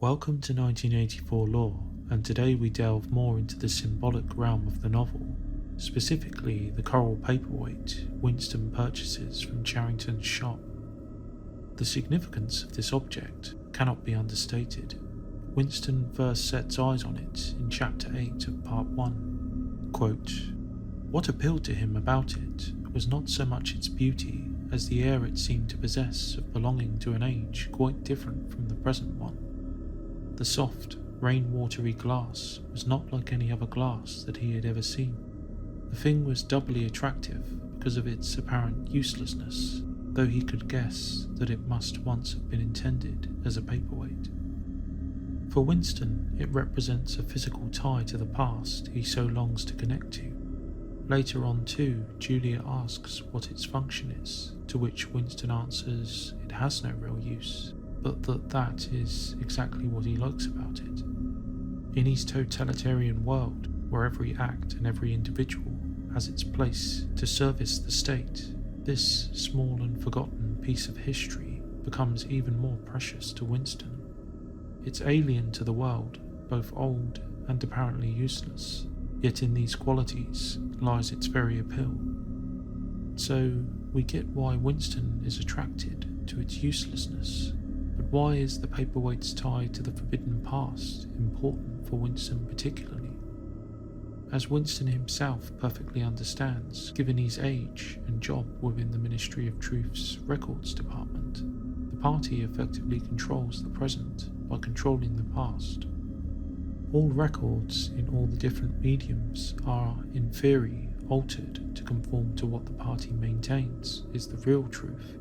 Welcome to 1984 Lore, and today we delve more into the symbolic realm of the novel, specifically the coral paperweight Winston purchases from Charrington's shop. The significance of this object cannot be understated. Winston first sets eyes on it in Chapter 8 of Part 1. Quote, "What appealed to him about it was not so much its beauty as the air it seemed to possess of belonging to an age quite different from the present one. The soft, rain-watery glass was not like any other glass that he had ever seen. The thing was doubly attractive because of its apparent uselessness, though he could guess that it must once have been intended as a paperweight. For Winston, it represents a physical tie to the past he so longs to connect to. Later on too, Julia asks what its function is, to which Winston answers it has no real use, but that is exactly what he likes about it. In his totalitarian world, where every act and every individual has its place to service the state, this small and forgotten piece of history becomes even more precious to Winston. It's alien to the world, both old and apparently useless, yet in these qualities lies its very appeal. So we get why Winston is attracted to its uselessness. But why is the paperweight's tie to the forbidden past important for Winston particularly? As Winston himself perfectly understands, given his age and job within the Ministry of Truth's records department, the party effectively controls the present by controlling the past. All records in all the different mediums are, in theory, altered to conform to what the party maintains is the real truth.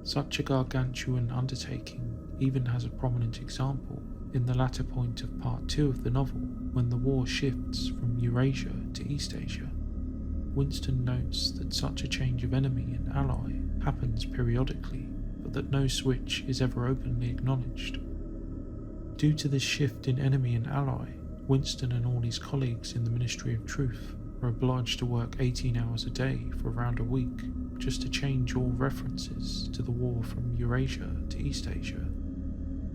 Such a gargantuan undertaking even has a prominent example in the latter point of Part 2 of the novel, when the war shifts from Eurasia to East Asia. Winston notes that such a change of enemy and ally happens periodically, but that no switch is ever openly acknowledged. Due to this shift in enemy and ally, Winston and all his colleagues in the Ministry of Truth are obliged to work 18 hours a day for around a week, just to change all references to the war from Eurasia to East Asia.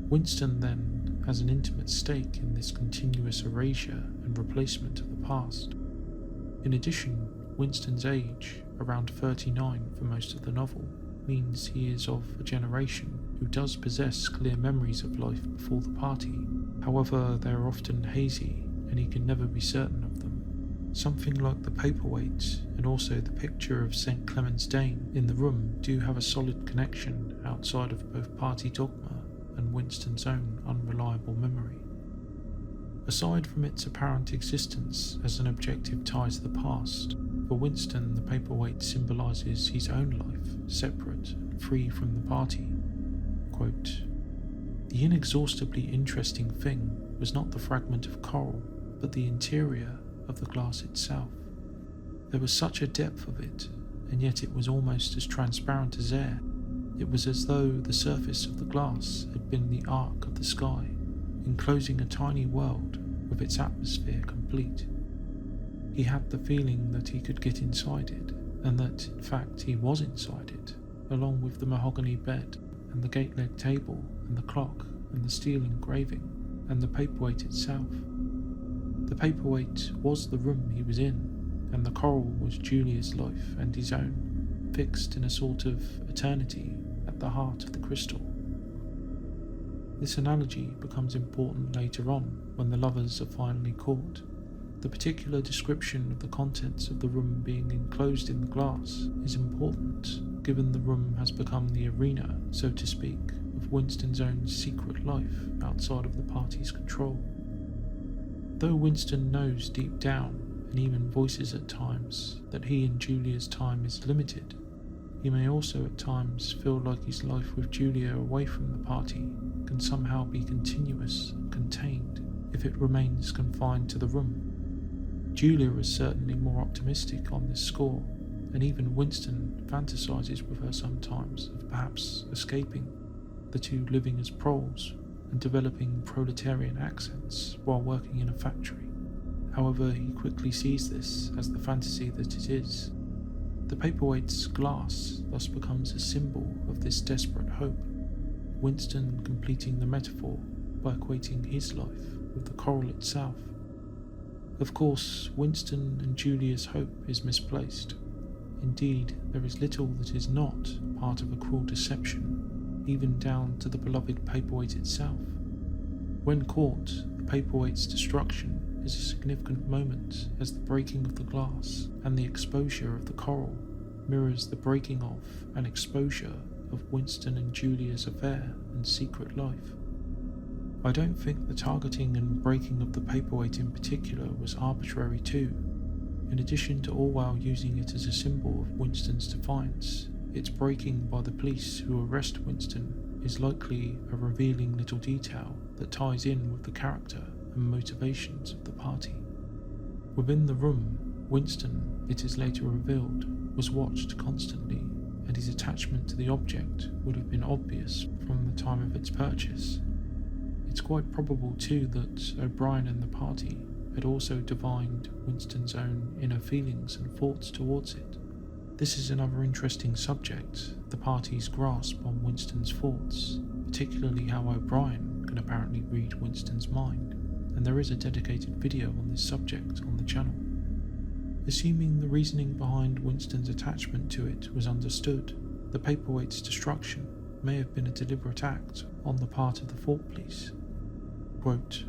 Winston then has an intimate stake in this continuous erasure and replacement of the past. In addition, Winston's age, around 39 for most of the novel, means he is of a generation who does possess clear memories of life before the party. However, they are often hazy and he can never be certain of them. Something like the paperweight and also the picture of St. Clement's Dane in the room do have a solid connection outside of both party dogma and Winston's own unreliable memory. Aside from its apparent existence as an objective tie to the past, for Winston the paperweight symbolises his own life, separate and free from the party. Quote, "The inexhaustibly interesting thing was not the fragment of coral, but the interior of the glass itself. There was such a depth of it, and yet it was almost as transparent as air. It was as though the surface of the glass had been the arc of the sky, enclosing a tiny world with its atmosphere complete. He had the feeling that he could get inside it, and that, in fact, he was inside it, along with the mahogany bed, and the gate-leg table, and the clock, and the steel engraving, and the paperweight itself. The paperweight was the room he was in, and the coral was Julia's life and his own, fixed in a sort of eternity at the heart of the crystal. This analogy becomes important later on when the lovers are finally caught. The particular description of the contents of the room being enclosed in the glass is important, given the room has become the arena, so to speak, of Winston's own secret life outside of the party's control. Though Winston knows deep down, and even voices at times, that he and Julia's time is limited, he may also at times feel like his life with Julia away from the party can somehow be continuous and contained if it remains confined to the room. Julia is certainly more optimistic on this score, and even Winston fantasizes with her sometimes of perhaps escaping, the two living as proles and developing proletarian accents while working in a factory. However, he quickly sees this as the fantasy that it is. The paperweight's glass thus becomes a symbol of this desperate hope, Winston completing the metaphor by equating his life with the coral itself. Of course, Winston and Julia's hope is misplaced. Indeed, there is little that is not part of a cruel deception, even down to the beloved paperweight itself. When caught, the paperweight's destruction is a significant moment, as the breaking of the glass and the exposure of the coral mirrors the breaking of and exposure of Winston and Julia's affair and secret life. I don't think the targeting and breaking of the paperweight in particular was arbitrary too. In addition to Orwell using it as a symbol of Winston's defiance, its breaking by the police who arrest Winston is likely a revealing little detail that ties in with the character and motivations of the party. Within the room, Winston, it is later revealed, was watched constantly, and his attachment to the object would have been obvious from the time of its purchase. It's quite probable too that O'Brien and the party had also divined Winston's own inner feelings and thoughts towards it. This is another interesting subject, the party's grasp on Winston's thoughts, particularly how O'Brien can apparently read Winston's mind, and there is a dedicated video on this subject on the channel. Assuming the reasoning behind Winston's attachment to it was understood, the paperweight's destruction may have been a deliberate act on the part of the Fort Police. Quote,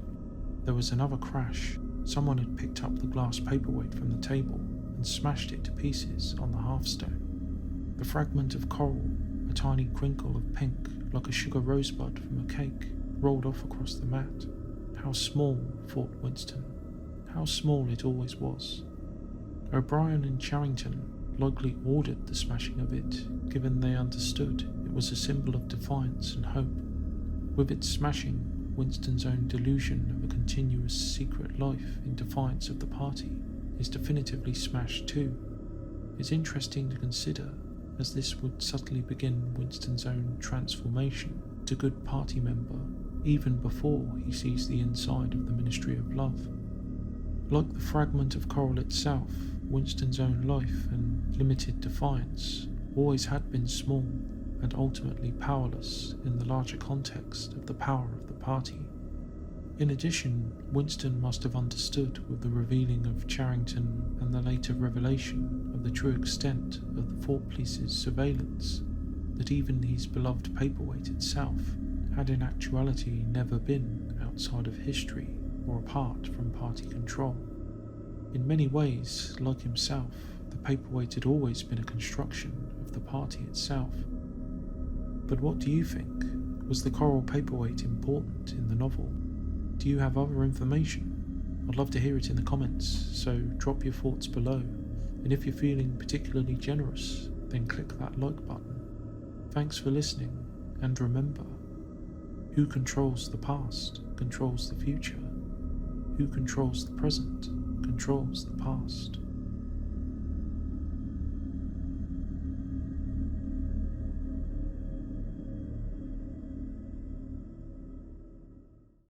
"There was another crash. Someone had picked up the glass paperweight from the table and smashed it to pieces on the hearthstone. The fragment of coral, a tiny crinkle of pink like a sugar rosebud from a cake, rolled off across the mat. How small, thought Winston. How small it always was. O'Brien and Charrington likely ordered the smashing of it, given they understood it was a symbol of defiance and hope. With its smashing, Winston's own delusion of a continuous secret life in defiance of the party is definitively smashed too. It's interesting to consider, as this would subtly begin Winston's own transformation to good party member even before he sees the inside of the Ministry of Love. Like the fragment of coral itself, Winston's own life and limited defiance always had been small and ultimately powerless in the larger context of the power of the party. In addition, Winston must have understood with the revealing of Charrington and the later revelation of the true extent of the Fort Police's surveillance that even his beloved paperweight itself had in actuality never been outside of history or apart from party control. In many ways, like himself, the paperweight had always been a construction of the party itself. But what do you think? Was the coral paperweight important in the novel? Do you have other information? I'd love to hear it in the comments, so drop your thoughts below. And if you're feeling particularly generous, then click that like button. Thanks for listening, and remember, who controls the past controls the future. Who controls the present controls the past.